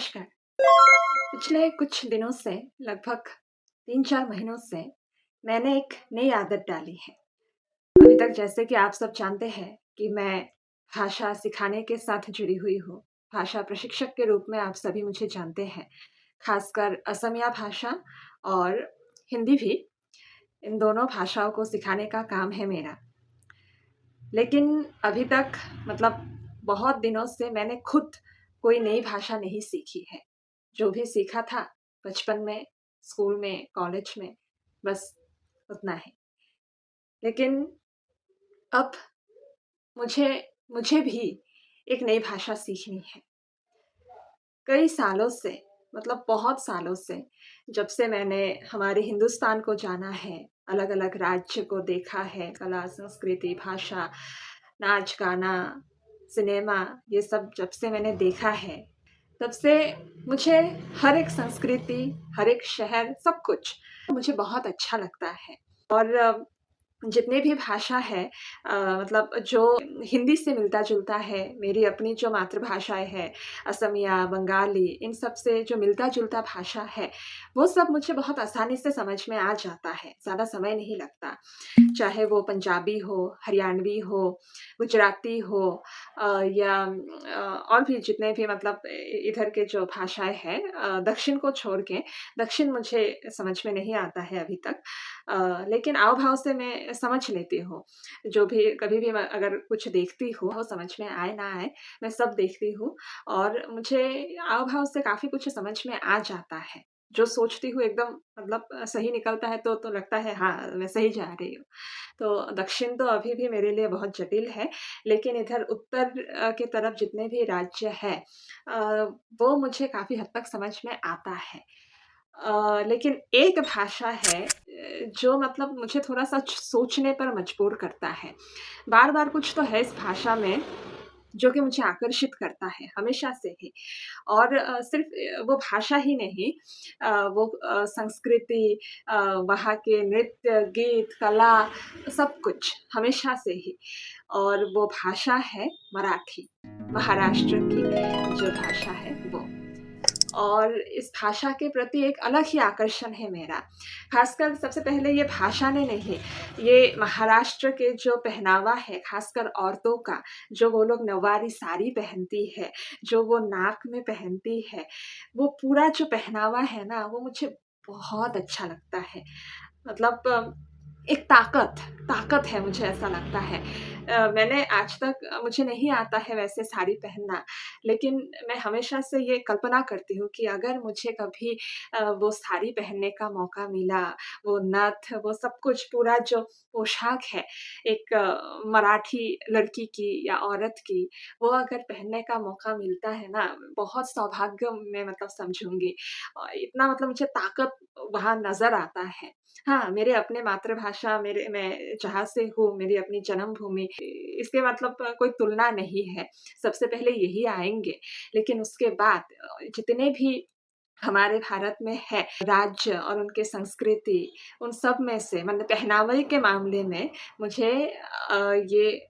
नमस्कार। पिछले कुछ दिनों से लगभग 3-4 महीनों से मैंने एक नई आदत डाली है। अभी तक जैसे कि आप सब जानते हैं कि मैं भाषा सिखाने के साथ जुड़ी हुई हूँ। भाषा प्रशिक्षक के रूप में आप सभी मुझे जानते हैं। ख़ासकर असमिया भाषा और हिंदी भी, इन दोनों भाषाओं को सिखाने का काम है मेरा। लेकिन अभी तक मतलब बहुत दिनों से मैंने खुद कोई नई भाषा नहीं सीखी है। जो भी सीखा था बचपन में, स्कूल में, कॉलेज में, बस उतना ही। लेकिन अब मुझे मुझे भी एक नई भाषा सीखनी है। कई सालों से मतलब बहुत सालों से जब से मैंने हमारे हिंदुस्तान को जाना है, अलग-अलग राज्य को देखा है, कला, संस्कृति, भाषा, नाच-गाना, सिनेमा ये सब जब से मैंने देखा है, तब से मुझे हर एक संस्कृति, हर एक शहर, सब कुछ मुझे बहुत अच्छा लगता है। और जितने भी भाषा है मतलब जो हिंदी से मिलता-जुलता है, मेरी अपनी जो मातृभाषाएँ हैं, असमिया, बंगाली, इन सब से जो मिलता-जुलता भाषा है, वो सब मुझे बहुत आसानी से समझ में आ जाता है, ज़्यादा समय नहीं लगता। चाहे वो पंजाबी हो, हरियाणवी हो, गुजराती हो या और भी जितने भी मतलब इधर के जो भाषाएँ हैं दक्षिण को छोड़ के, दक्षिण मुझे समझ में नहीं आता है अभी तक। लेकिन आव-भाव से मैं समझ लेती हूँ। जो भी कभी भी मैं अगर कुछ देखती हूँ, वो समझ में आए ना आए, मैं सब देखती हूँ और मुझे आव-भाव से काफ़ी कुछ समझ में आ जाता है। जो सोचती हूँ एकदम मतलब सही निकलता है तो लगता है हाँ, मैं सही जा रही हूँ। तो दक्षिण तो अभी भी मेरे लिए बहुत जटिल है, लेकिन इधर उत्तर की तरफ जितने भी राज्य हैं अ, वो मुझे काफ़ी हद तक समझ में आता है। लेकिन एक भाषा है जो मतलब मुझे थोड़ा-सा सोचने पर मजबूर करता है। बार-बार कुछ तो है इस भाषा में, जो कि मुझे आकर्षित करता है, हमेशा से ही। और सिर्फ़ वो भाषा ही नहीं वो संस्कृति वहाँ के नृत्य, गीत, कला सब कुछ हमेशा से ही। और वो भाषा है मराठी, महाराष्ट्र की जो भाषा है वो। और इस भाषा के प्रति एक अलग ही आकर्षण है मेरा। ख़ासकर सबसे पहले ये भाषा ने नहीं, ये महाराष्ट्र के जो पहनावा है, ख़ासकर औरतों का, जो वो लोग नौवारी साड़ी पहनती है, जो वो नाक में पहनती है, वो पूरा जो पहनावा है ना, वो मुझे बहुत अच्छा लगता है। मतलब एक ताकत है मुझे ऐसा लगता है। मैंने आज तक मुझे नहीं आता है वैसे साड़ी पहनना, लेकिन मैं हमेशा से ये कल्पना करती हूँ कि अगर मुझे कभी वो साड़ी पहनने का मौका मिला, वो नथ, वो सब कुछ पूरा जो पोशाक है, एक मराठी लड़की की या औरत की, वो अगर पहनने का मौका मिलता है ना, बहुत सौभाग्य मैं मतलब समझूँगी। इतना मतलब मुझे ताकत वहाँ नज़र आता है। हाँ, मेरे अपने मातृभाषा मेरे मैं जहाँ से हूँ, मेरी अपनी जन्मभूमि इसके मतलब कोई तुलना नहीं है। सबसे पहले यही आएँगे, लेकिन उसके बाद जितने भी हमारे भारत में है राज्य और उनके संस्कृति, उन सब में से मतलब पहनावे के मामले में मुझे ये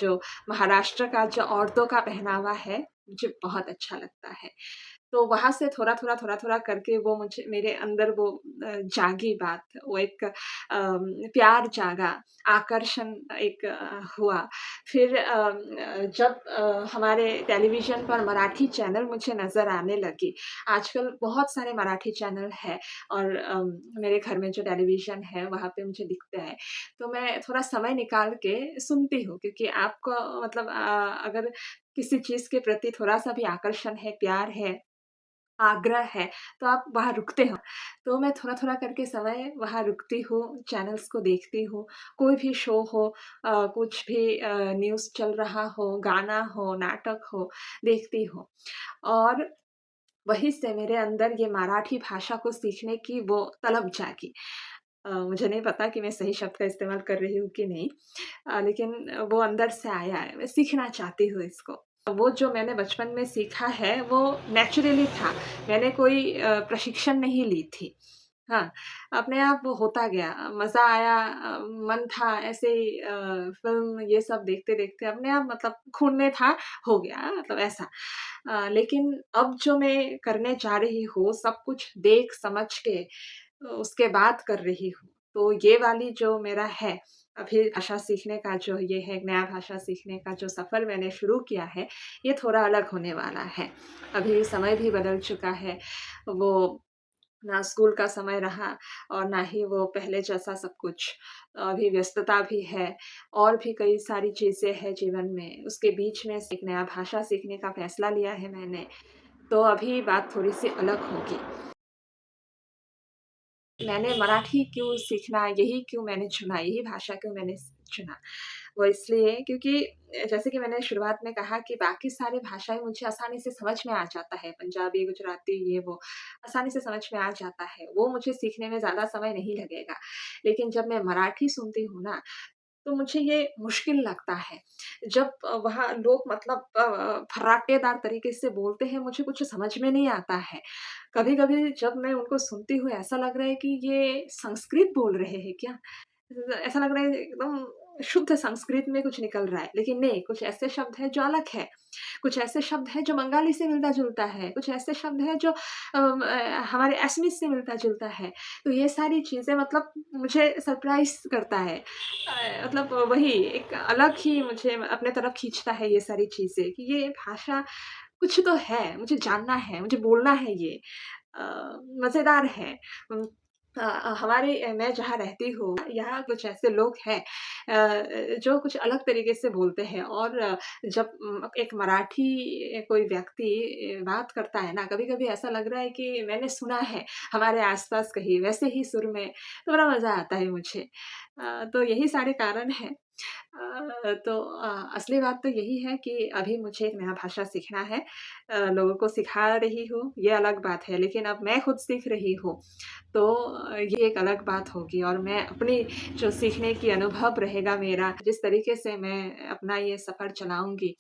जो महाराष्ट्र का जो औरतों का पहनावा है, मुझे बहुत अच्छा लगता है। तो वहाँ से थोड़ा-थोड़ा, थोड़ा-थोड़ा करके वो मुझे मेरे अंदर वो जागी बात, वो एक प्यार जागा, आकर्षण एक हुआ। फिर जब हमारे टेलीविज़न पर मराठी चैनल मुझे नज़र आने लगे, आजकल बहुत सारे मराठी चैनल हैं और मेरे घर में जो टेलीविज़न है, वहाँ पे मुझे दिखते हैं। तो मैं थोड़ा समय निकाल के सुनती हूँ क्योंकि आपको मतलब अगर किसी चीज़ के प्रति थोड़ा-सा भी आकर्षण है, प्यार है, आग्रह है, तो आप वहाँ रुकते हो। तो मैं थोड़ा-थोड़ा करके समय वहाँ रुकती हूँ, चैनल्स को देखती हूँ। कोई भी शो हो कुछ भी न्यूज़ चल रहा हो, गाना हो, नाटक हो, देखती हूँ। और वहीं से मेरे अंदर ये मराठी भाषा को सीखने की वो तलब जागी। मुझे नहीं पता कि मैं सही शब्द का इस्तेमाल कर रही हूँ कि नहीं लेकिन वो अंदर से आया है, मैं सीखना चाहती हूँ इसको। वो जो मैंने बचपन में सीखा है, वो नेचुरली था, मैंने कोई प्रशिक्षण नहीं ली थी। हाँ, अपने आप वो होता गया। मज़ा आया, मन था ऐसे ही फ़िल्म ये सब देखते-देखते अपने आप मतलब खून में था, हो गया मतलब ऐसा। लेकिन अब जो मैं करने जा रही हूँ, सब कुछ देख समझ के उसके बाद कर रही हूँ। तो ये वाली जो मेरा है, अभी भाषा सीखने का जो ये है, नया भाषा सीखने का जो सफ़र मैंने शुरू किया है, ये थोड़ा अलग होने वाला है। अभी समय भी बदल चुका है, वो ना स्कूल का समय रहा और ना ही वो पहले जैसा सब कुछ। अभी व्यस्तता भी है और भी कई सारी चीज़ें हैं जीवन में। उसके बीच में एक नया भाषा सीखने का फ़ैसला लिया है मैंने, तो अभी बात थोड़ी-सी अलग होगी। मैंने मराठी क्यों सीखना, यही क्यों मैंने चुना, यही भाषा क्यों मैंने चुना? वो इसलिए क्योंकि जैसे कि मैंने शुरुआत में कहा कि बाकी सारी भाषाएँ मुझे आसानी से समझ में आ जाता है, पंजाबी, गुजराती ये वो, आसानी से समझ में आ जाता है। वो मुझे सीखने में ज़्यादा समय नहीं लगेगा। लेकिन जब मैं मराठी सुनती हूँ ना, तो मुझे ये मुश्किल लगता है। जब वहाँ लोग मतलब फर्राटेदार तरीके से बोलते हैं, मुझे कुछ समझ में नहीं आता है। कभी-कभी जब मैं उनको सुनती हूँ, ऐसा लग रहा है कि ये संस्कृत बोल रहे हैं क्या? ऐसा लग रहा है एकदम शुद्ध संस्कृत में कुछ निकल रहा है, लेकिन नहीं, कुछ ऐसे शब्द हैं जो अलग है। कुछ ऐसे शब्द हैं जो बंगाली से मिलता-जुलता है, कुछ ऐसे शब्द हैं जो हमारे असमीज़ से मिलता-जुलता है। तो ये सारी चीज़ें मतलब मुझे सरप्राइज़ करता है। मतलब वही एक अलग ही मुझे अपने तरफ खींचता है ये सारी चीज़ें कि ये भाषा कुछ तो है, मुझे जानना है, मुझे बोलना है ये। अ, मज़ेदार है। उम, हमारे मैं जहाँ रहती हूँ, यहाँ कुछ ऐसे लोग हैं जो कुछ अलग तरीके से बोलते हैं और जब एक मराठी कोई व्यक्ति बात करता है ना, कभी-कभी ऐसा लग रहा है कि मैंने सुना है हमारे आस-पास कहीं वैसे ही सुर में, तो बड़ा मज़ा आता है मुझे। तो यही सारे कारण हैं। असली बात तो यही है कि अभी मुझे एक नया भाषा सीखना है। लोगों को सिखा रही हूँ, ये अलग बात है, लेकिन अब मैं खुद सीख रही हूँ, तो ये एक अलग बात होगी और मैं अपनी जो सीखने की अनुभव रहेगा मेरा, जिस तरीके से मैं अपना ये सफ़र चलाऊँगी,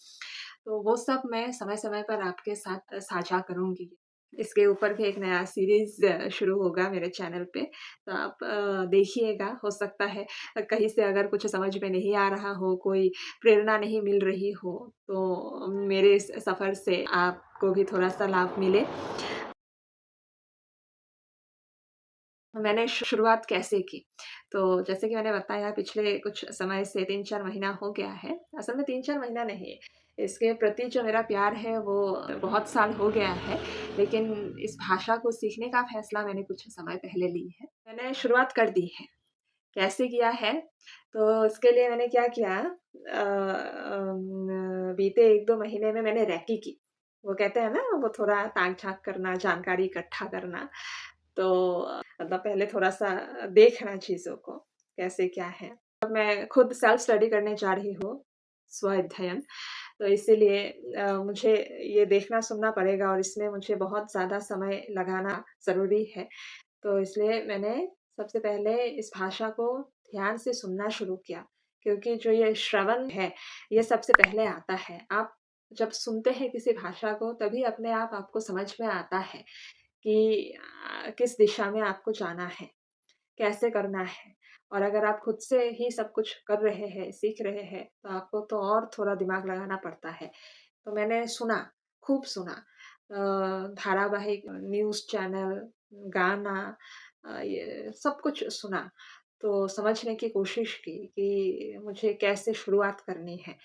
तो वो सब मैं समय-समय पर आपके साथ साझा करूँगी। इसके ऊपर भी एक नया सीरीज़ शुरू होगा मेरे चैनल पे, तो आप देखिएगा, हो सकता है कहीं से अगर कुछ समझ में नहीं आ रहा हो, कोई प्रेरणा नहीं मिल रही हो, तो मेरे इस सफ़र से आपको भी थोड़ा-सा लाभ मिले। मैंने शुरुआत कैसे की? तो जैसे कि मैंने बताया पिछले कुछ समय से 3-4 महीना हो गया है। असल में 3-4 महीना नहीं, इसके प्रति जो मेरा प्यार है वो बहुत साल हो गया है, लेकिन इस भाषा को सीखने का फ़ैसला मैंने कुछ समय पहले ली है। मैंने शुरुआत कर दी है। कैसे किया है? तो इसके लिए मैंने क्या किया बीते 1-2 महीने में मैंने रैकी की। वो कहते हैं ना वो थोड़ा ताक-झाँक करना, जानकारी इकट्ठा करना। तो मतलब पहले थोड़ा-सा देखना चीज़ों को, कैसे क्या है। अब मैं खुद सेल्फ स्टडी करने जा रही हूँ, स्व-अध्ययन। तो इसीलिए मुझे ये देखना-सुनना पड़ेगा और इसमें मुझे बहुत ज़्यादा समय लगाना ज़रूरी है। तो इसलिए मैंने सबसे पहले इस भाषा को ध्यान से सुनना शुरू किया, क्योंकि जो ये श्रवण है, ये सबसे पहले आता है। आप जब सुनते हैं किसी भाषा को तभी अपने आप आपको समझ में आता है कि किस दिशा में आपको जाना है, कैसे करना है। और अगर आप खुद से ही सब कुछ कर रहे हैं, सीख रहे हैं, तो आपको तो और थोड़ा दिमाग लगाना पड़ता है। तो मैंने सुना, खूब सुना धारावाहिक, न्यूज़ चैनल, गाना ये सब कुछ सुना। तो समझने की कोशिश की कि मुझे कैसे शुरुआत करनी है।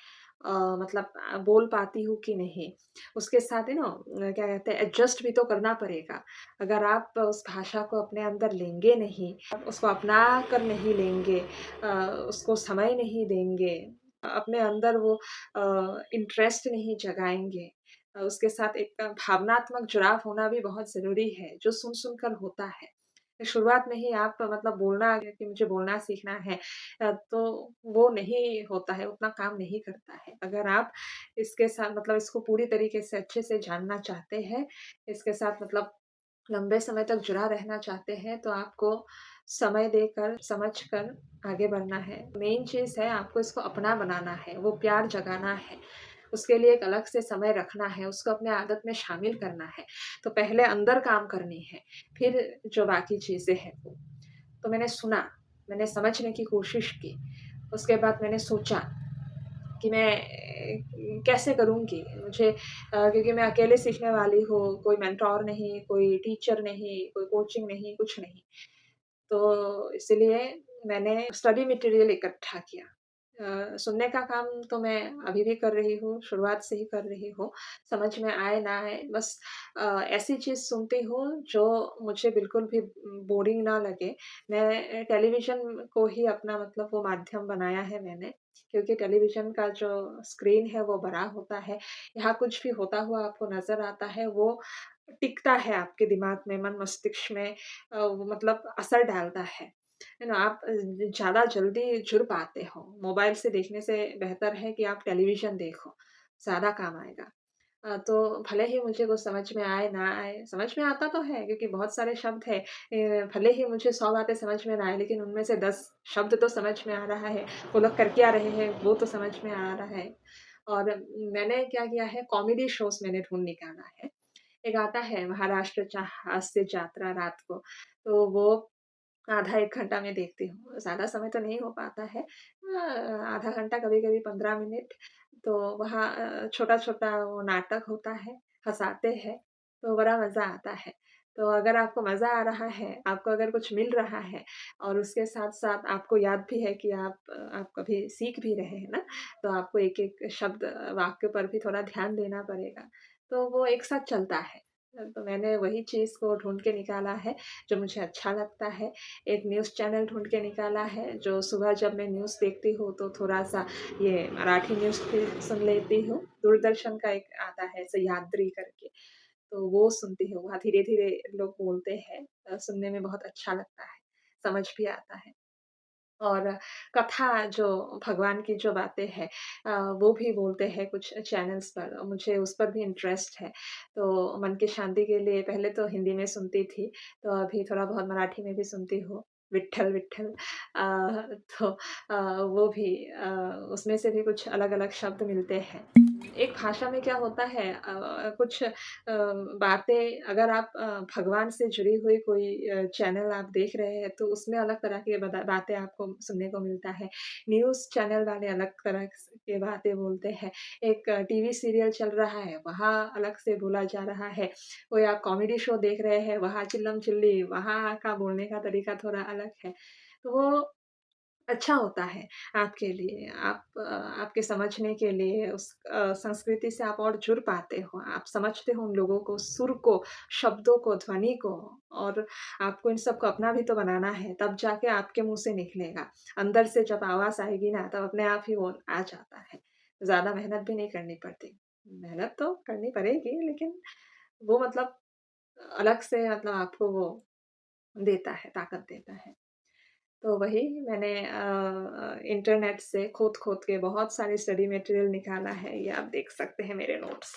मतलब बोल पाती हूँ कि नहीं। उसके साथ ही ना क्या कहते हैं एडजस्ट भी तो करना पड़ेगा। अगर आप उस भाषा को अपने अंदर लेंगे नहीं, आप उसको अपना कर नहीं लेंगे उसको समय नहीं देंगे, अपने अंदर वो इंटरेस्ट नहीं जगाएँगे उसके साथ एक भावनात्मक जुड़ाव होना भी बहुत ज़रूरी है, जो सुन-सुन कर होता है। शुरुआत में ही आप मतलब बोलना कि मुझे बोलना सीखना है तो वो नहीं होता है, उतना काम नहीं करता है। अगर आप इसके साथ मतलब इसको पूरी तरीके से अच्छे से जानना चाहते हैं, इसके साथ मतलब लंबे समय तक जुड़ा रहना चाहते हैं, तो आपको समय देकर, समझ कर आगे बढ़ना है। मेन चीज़ है आपको इसको अपना बनाना है, वो प्यार जगाना है। उसके लिए एक अलग से समय रखना है, उसको अपने आदत में शामिल करना है। तो पहले अंदर काम करनी है, फिर जो बाकी चीज़ें हैं वो। तो मैंने सुना, मैंने समझने की कोशिश की, उसके बाद मैंने सोचा कि मैं कैसे करूँगी? मुझे क्योंकि मैं अकेले सीखने वाली हूँ, कोई मेंटर नहीं, कोई टीचर नहीं, कोई कोचिंग नहीं, कुछ नहीं। तो इसीलिए मैंने स्टडी मटेरियल इकट्ठा किया। सुनने का काम तो मैं अभी भी कर रही हूँ, शुरुआत से ही कर रही हूँ। समझ में आए ना आए बस ऐसी चीज़ सुनती हूँ जो मुझे बिल्कुल भी बोरिंग ना लगे। मैं टेलीविज़न को ही अपना मतलब वो माध्यम बनाया है मैंने, क्योंकि टेलीविज़न का जो स्क्रीन है वो बड़ा होता है। यहाँ कुछ भी होता हुआ आपको नज़र आता है, वो टिकता है आपके दिमाग में, मन मस्तिष्क में वो मतलब असर डालता है ना? आप ज़्यादा जल्दी जुड़ पाते हो। मोबाइल से देखने से बेहतर है कि आप टेलीविज़न देखो, ज़्यादा काम आएगा। तो भले ही मुझे कुछ समझ में आए, ना आए, समझ में आता तो है क्योंकि बहुत सारे शब्द हैं भले ही मुझे 100 बातें समझ में ना आए, लेकिन उनमें से 10 शब्द तो समझ में आ रहा है, वो लोग कर क्या रहे हैं, वो तो समझ में आ रहा है। और मैंने क्या किया है, कॉमेडी शोज़ मैंने ढूँढ निकाला है। एक आता है महाराष्ट्र चा हास्य यात्रा रात को, तो वो आधा 1 घंटा मैं देखती हूँ। ज़्यादा समय तो नहीं हो पाता है आधा घंटा कभी-कभी 15 मिनट। तो वहाँ छोटा-छोटा वो नाटक होता है, हँसाते हैं, तो बड़ा मज़ा आता है। तो अगर आपको मज़ा आ रहा है, आपको अगर कुछ मिल रहा है और उसके साथ-साथ आपको याद भी है कि आप कभी सीख भी रहे हैं ना, तो आपको एक-एक शब्द वाक्य पर भी थोड़ा ध्यान देना पड़ेगा। तो वो एक साथ चलता है। तो मैंने वही चीज़ को ढूँढ के निकाला है, जो मुझे अच्छा लगता है। एक न्यूज़ चैनल ढूँढ के निकाला है, जो सुबह जब मैं न्यूज़ देखती हूँ, तो थोड़ा-सा ये मराठी न्यूज़ भी सुन लेती हूँ। दूरदर्शन का एक आता है सह्याद्री करके, तो वो सुनती हूँ। वहाँ धीरे-धीरे लोग बोलते हैं सुनने में बहुत अच्छा लगता है, समझ भी आता है। और कथा जो भगवान की जो बातें हैं वो भी बोलते हैं कुछ चैनल्स पर, मुझे उस पर भी इंटरेस्ट है। तो मन की शांति के लिए पहले तो हिंदी में सुनती थी, तो अभी थोड़ा बहुत मराठी में भी सुनती हूँ। विट्ठल, विट्ठल तो वो भी उसमें से भी कुछ अलग-अलग शब्द मिलते हैं। एक भाषा में क्या होता है कुछ बातें अगर आप भगवान से जुड़ी हुई कोई चैनल आप देख रहे हैं, तो उसमें अलग तरह की बातें आपको सुनने को मिलता है। न्यूज़ चैनल वाले अलग तरह के बातें बोलते हैं। एक टीवी सीरियल चल रहा है, वहाँ अलग से बोला जा रहा है। कोई आप कॉमेडी शो देख रहे हैं, वहाँ चिल्लम-चिल्ली, वहाँ का बोलने का तरीका थोड़ा अलग है। तो वो अच्छा होता है आपके लिए, आपके समझने के लिए उस संस्कृति से आप और जुड़ पाते हो। आप समझते हो उन लोगों को, सुर को, शब्दों को, ध्वनि को और आपको इन सबको अपना भी तो बनाना है, तब जाके आपके मुँह से निकलेगा। अंदर से जब आवाज़ आएगी ना, तब अपने आप ही वो आ जाता है। ज़्यादा मेहनत भी नहीं करनी पड़ती। मेहनत तो करनी पड़ेगी, लेकिन वो मतलब अलग से मतलब आपको वो देता है, ताकत देता है। तो वही मैंने इंटरनेट से खोद-खोद के बहुत सारे स्टडी मटेरियल निकाला है, ये आप देख सकते हैं मेरे नोट्स।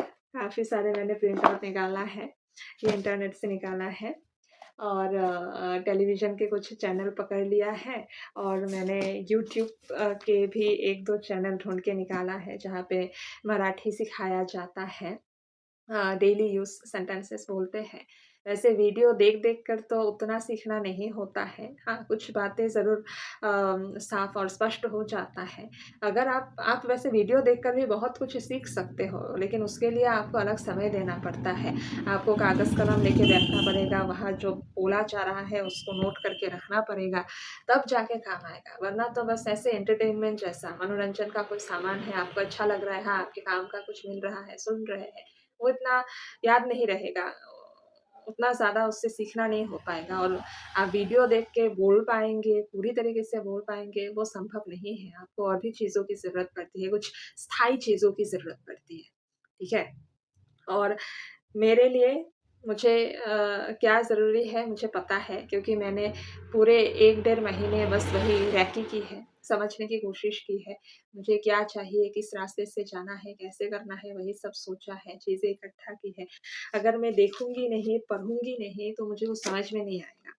काफ़ी सारे मैंने प्रिंट आउट निकाला है, ये इंटरनेट से निकाला है और टेलीविज़न के कुछ चैनल पकड़ लिया है और मैंने यूट्यूब के भी 1-2 चैनल ढूँढ के निकाला है, जहाँ पे मराठी सिखाया जाता है। डेली यूज़ सेंटेंसेस बोलते हैं। वैसे वीडियो देख-देख कर तो उतना सीखना नहीं होता है। हाँ, कुछ बातें ज़रूर साफ़ और स्पष्ट हो जाता है। अगर आप वैसे वीडियो देखकर भी बहुत कुछ सीख सकते हो, लेकिन उसके लिए आपको अलग समय देना पड़ता है। आपको कागज़-कलम लेके बैठना पड़ेगा, वहाँ जो बोला जा रहा है उसको नोट करके रखना पड़ेगा, तब जाके काम आएगा। वरना तो बस ऐसे एंटरटेनमेंट जैसा मनोरंजन का कोई सामान है, आपको अच्छा लग रहा है, हाँ, आपके काम का कुछ मिल रहा है, सुन रहे हैं, वो इतना याद नहीं रहेगा। उतना ज़्यादा उससे सीखना नहीं हो पाएगा और आप वीडियो देख के बोल पाएँगे, पूरी तरीके से बोल पाएँगे, वो संभव नहीं है। आपको और भी चीज़ों की ज़रूरत पड़ती है, कुछ स्थायी चीज़ों की ज़रूरत पड़ती है। ठीक है? और मेरे लिए मुझे क्या ज़रूरी है मुझे पता है क्योंकि मैंने पूरे 1 डेढ़ महीने बस वही रैकी की है, समझने की कोशिश की है। मुझे क्या चाहिए, किस रास्ते से जाना है, कैसे करना है, वही सब सोचा है, चीज़ें इकट्ठा की है। अगर मैं देखूँगी नहीं, पढ़ूँगी नहीं तो मुझे वो समझ में नहीं आएगा।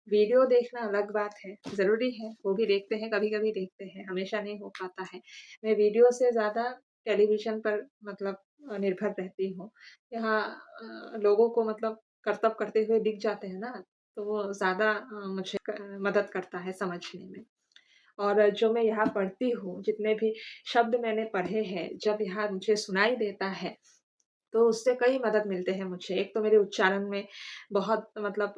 वीडियो देखना अलग बात है, ज़रूरी है, वो भी देखते हैं, कभी-कभी देखते हैं, हमेशा नहीं हो पाता है। मैं वीडियो से ज़्यादा टेलीविज़न पर मतलब निर्भर रहती हूँ। यहाँ लोगों को मतलब करतब करते हुए दिख जाते हैं ना, तो वो ज़्यादा मुझे मदद करता है समझने में। और जो मैं यहाँ पढ़ती हूँ, जितने भी शब्द मैंने पढ़े हैं, जब यहाँ मुझे सुनाई देता है, तो उससे कई मदद मिलते हैं मुझे। एक तो मेरे उच्चारण में बहुत मतलब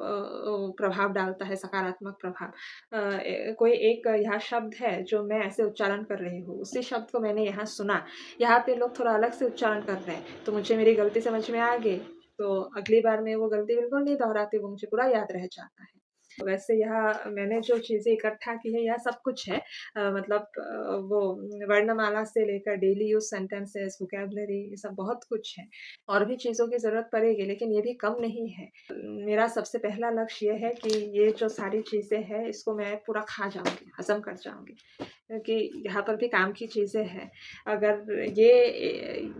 प्रभाव डालता है, सकारात्मक प्रभाव। कोई एक यहाँ शब्द है जो मैं ऐसे उच्चारण कर रही हूँ, उसी शब्द को मैंने यहाँ सुना, यहाँ पे लोग थोड़ा अलग से उच्चारण कर रहे हैं, तो मुझे मेरी गलती समझ में आ गई, तो अगली बार मैं वो गलती बिल्कुल नहीं दोहराती, वो मुझे पूरा याद रह जाता है। वैसे यहाँ मैंने जो चीज़ें इकट्ठा की है, यहाँ सब कुछ है। मतलब वो वर्णमाला से लेकर डेली यूज़ सेंटेंसेस, वोकैब्युलरी ये सब बहुत कुछ है। और भी चीज़ों की ज़रूरत पड़ेगी, लेकिन ये भी कम नहीं है। मेरा सबसे पहला लक्ष्य ये है कि ये जो सारी चीज़ें हैं, इसको मैं पूरा खा जाऊँगी, हज़म कर जाऊँगी। क्योंकि यहाँ पर भी काम की चीज़ें हैं। अगर ये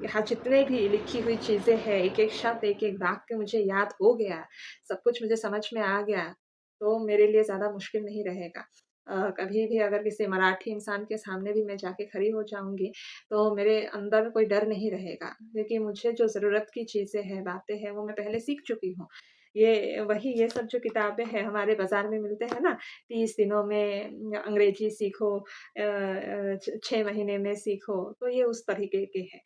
यहाँ जितने भी लिखी हुई चीज़ें हैं, एक-एक शब्द, एक-एक वाक्य मुझे याद हो गया, सब कुछ मुझे समझ में आ गया, तो मेरे लिए ज़्यादा मुश्किल नहीं रहेगा। कभी भी अगर किसी मराठी इंसान के सामने भी मैं जाके खड़ी हो जाऊँगी, तो मेरे अंदर कोई डर नहीं रहेगा, क्योंकि मुझे जो ज़रूरत की चीज़ें हैं, बातें हैं, वो मैं पहले सीख चुकी हूँ। ये सब जो किताबें हैं, हमारे बाज़ार में मिलते हैं ना, 30 दिनों में अंग्रेजी सीखो 6 महीने में सीखो, तो ये उस तरीके के हैं।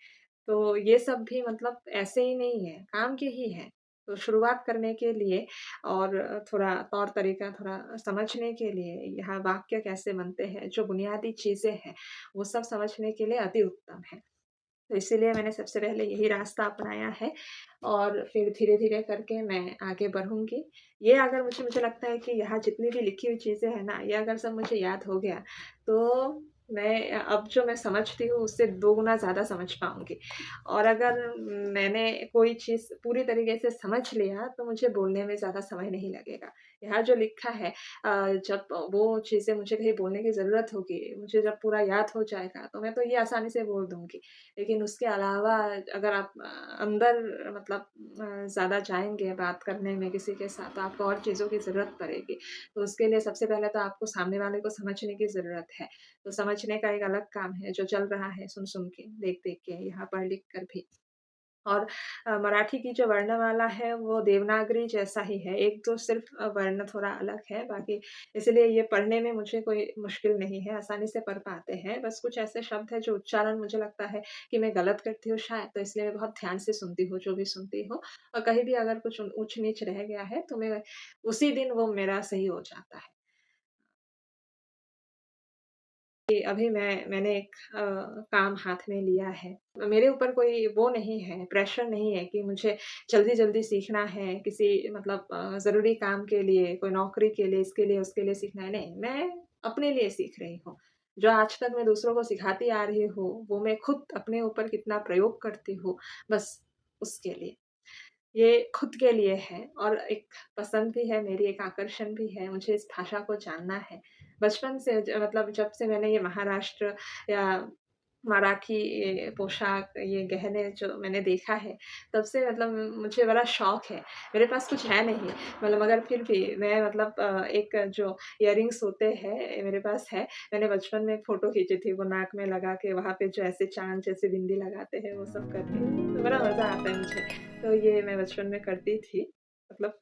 तो ये सब भी मतलब ऐसे ही नहीं है, काम के ही हैं। तो शुरुआत करने के लिए और थोड़ा तौर-तरीका थोड़ा समझने के लिए, यहाँ वाक्य कैसे बनते हैं, जो बुनियादी चीज़ें हैं, वो सब समझने के लिए अति उत्तम है। तो इसीलिए मैंने सबसे पहले यही रास्ता अपनाया है और फिर धीरे-धीरे करके मैं आगे बढ़ूँगी। ये अगर मुझे मुझे लगता है कि यहाँ जितनी भी लिखी हुई चीज़ें हैं ना, ये अगर सब मुझे याद हो गया, तो मैं अब जो मैं समझती हूँ, उससे दोगुना ज़्यादा समझ पाऊँगी। और अगर मैंने कोई चीज़ पूरी तरीके से समझ लिया, तो मुझे बोलने में ज़्यादा समय नहीं लगेगा। यहाँ जो लिखा है जब वो चीज़ें मुझे कहीं बोलने की ज़रूरत होगी, मुझे जब पूरा याद हो जाएगा, तो मैं तो ये आसानी से बोल दूँगी। लेकिन उसके अलावा अगर आप अंदर मतलब ज़्यादा जाएँगे बात करने में किसी के साथ, तो आपको और चीज़ों की ज़रूरत पड़ेगी। तो उसके लिए सबसे पहले तो आपको सामने वाले को समझने की ज़रूरत है। तो समझने का एक अलग काम है, जो चल रहा है सुन-सुन के, देख-देख के, यहाँ पढ़-लिख कर भी। और मराठी की जो वर्णमाला है वो देवनागरी जैसा ही है, एक तो सिर्फ़ वर्ण थोड़ा अलग है, बाकी इसलिए ये पढ़ने में मुझे कोई मुश्किल नहीं है, आसानी से पढ़ पाते हैं। बस कुछ ऐसे शब्द हैं जो उच्चारण मुझे लगता है कि मैं गलत करती हूँ शायद, तो इसलिए मैं बहुत ध्यान से सुनती हूँ, जो भी सुनती हूँ और कहीं भी अगर कुछ ऊँच-नीच रह गया है, तो मैं उसी दिन वो मेरा सही हो जाता है। कि अभी मैंने एक काम हाथ में लिया है। मेरे ऊपर कोई वो नहीं है, प्रेशर नहीं है कि मुझे जल्दी-जल्दी सीखना है, किसी मतलब ज़रूरी काम के लिए, कोई नौकरी के लिए, इसके लिए, उसके लिए सीखना है, नहीं, मैं अपने लिए सीख रही हूँ। जो आज तक मैं दूसरों को सिखाती आ रही हूँ, वो मैं खुद अपने ऊपर कितना प्रयोग करती हूँ, बस उसके लिए। ये खुद के लिए है और एक पसंद भी है मेरी, एक आकर्षण भी है, मुझे इस भाषा को जानना है। बचपन से मतलब जब से मैंने ये महाराष्ट्र या मराठी पोशाक, ये गहने जो मैंने देखा है, तब से मतलब मुझे बड़ा शौक है। मेरे पास कुछ है नहीं, मतलब मगर फिर भी मैं मतलब एक जो इयररिंग्स होते हैं, मेरे पास है। मैंने बचपन में एक फ़ोटो खींची थी, वो नाक में लगा के वहाँ पे जो ऐसे चाँद जैसे बिंदी लगाते हैं, वो सब करके, तो बड़ा मज़ा आता है मुझे। तो ये मैं बचपन में करती थी, मतलब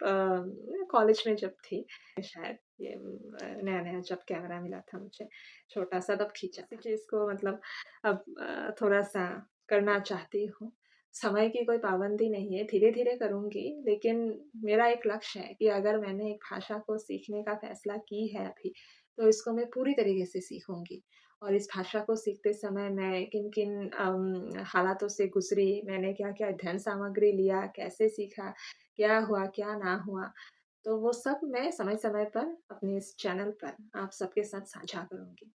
कॉलेज में जब थी शायद ये नया-नया जब कैमरा मिला था मुझे, छोटा-सा तब खींचा। इसी चीज़ को मतलब अब थोड़ा-सा करना चाहती हूँ। समय की कोई पाबंदी नहीं है, धीरे-धीरे करूँगी, लेकिन मेरा एक लक्ष्य है कि अगर मैंने एक भाषा को सीखने का फैसला की है अभी, तो इसको मैं पूरी तरीके से सीखूँगी। और इस भाषा को सीखते समय मैं किन-किन हालातों से गुज़री, मैंने क्या-क्या अध्ययन सामग्री लिया, कैसे सीखा, क्या हुआ, क्या ना हुआ, तो वो सब मैं समय-समय पर अपने इस चैनल पर आप सबके साथ साझा करूँगी।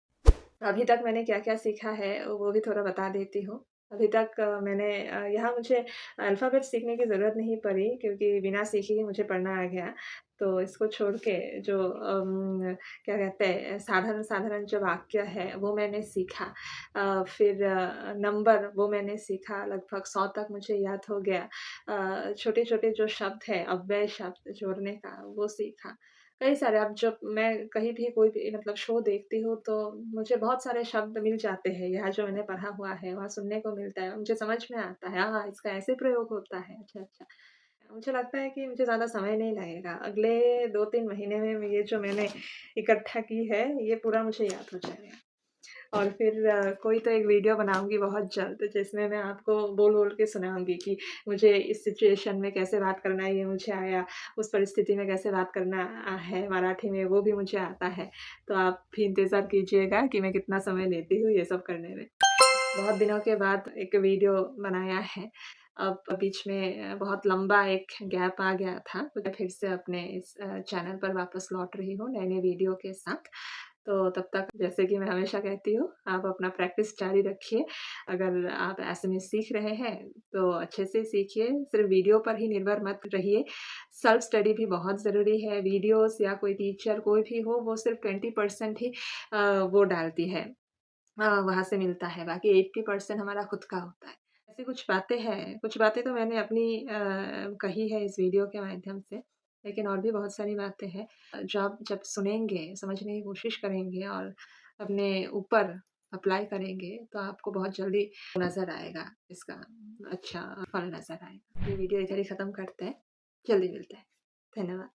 अभी तक मैंने क्या-क्या सीखा है, वो भी थोड़ा बता देती हूँ। अभी तक मैंने यहाँ मुझे अल्फ़ाबेट सीखने की ज़रूरत नहीं पड़ी क्योंकि बिना सीखे ही मुझे पढ़ना आ गया। तो इसको छोड़ के जो क्या कहते हैं साधारण-साधारण जो वाक्य है, वो मैंने सीखा। फिर नंबर वो मैंने सीखा, लगभग 100 तक मुझे याद हो गया। छोटे-छोटे जो शब्द हैं, अव्यय शब्द जोड़ने का, वो सीखा। कई सारे अब जब मैं कहीं भी कोई भी मतलब शो देखती हूँ, तो मुझे बहुत सारे शब्द मिल जाते हैं, यहाँ जो मैंने पढ़ा हुआ है, वहाँ सुनने को मिलता है, मुझे समझ में आता है, हाँ, इसका ऐसे प्रयोग होता है, अच्छा, अच्छा। मुझे लगता है कि मुझे ज़्यादा समय नहीं लगेगा, अगले 2-3 महीने में ये जो मैंने इकट्ठा की है, ये पूरा मुझे याद हो जाएगा। और फिर कोई तो एक वीडियो बनाऊँगी बहुत जल्द, जिसमें मैं आपको बोल-बोल के सुनाऊँगी कि मुझे इस सिचुएशन में कैसे बात करना है, ये मुझे आया, उस परिस्थिति में कैसे बात करना है मराठी में, वो भी मुझे आता है। तो आप भी इंतज़ार कीजिएगा कि मैं कितना समय लेती हूँ ये सब करने में। बहुत दिनों के बाद एक वीडियो बनाया है। अब बीच में बहुत लंबा एक गैप आ गया था, तो मैं फिर से अपने इस चैनल पर वापस लौट रही हूँ नए-नए वीडियो के साथ। तो तब तक जैसे कि मैं हमेशा कहती हूँ, आप अपना प्रैक्टिस जारी रखिए। अगर आप ऐसे में सीख रहे हैं, तो अच्छे से सीखिए, सिर्फ़ वीडियो पर ही निर्भर मत रहिए। सेल्फ स्टडी भी बहुत ज़रूरी है। वीडियोज़ या कोई टीचर कोई भी हो, वो सिर्फ़ 20% ही वो डालती है। वहाँ से मिलता है, बाकी 80% हमारा खुद का होता है। ऐसी कुछ बातें हैं, कुछ बातें तो मैंने अपनी कही है इस वीडियो के माध्यम से, लेकिन और भी बहुत सारी बातें हैं जो आप जब सुनेंगे, समझने की कोशिश करेंगे और अपने ऊपर अप्लाई करेंगे, तो आपको बहुत जल्दी नज़र आएगा इसका अच्छा फल नज़र आएगा। ये वीडियो इधर ही ख़त्म करते हैं, जल्दी मिलते हैं। धन्यवाद।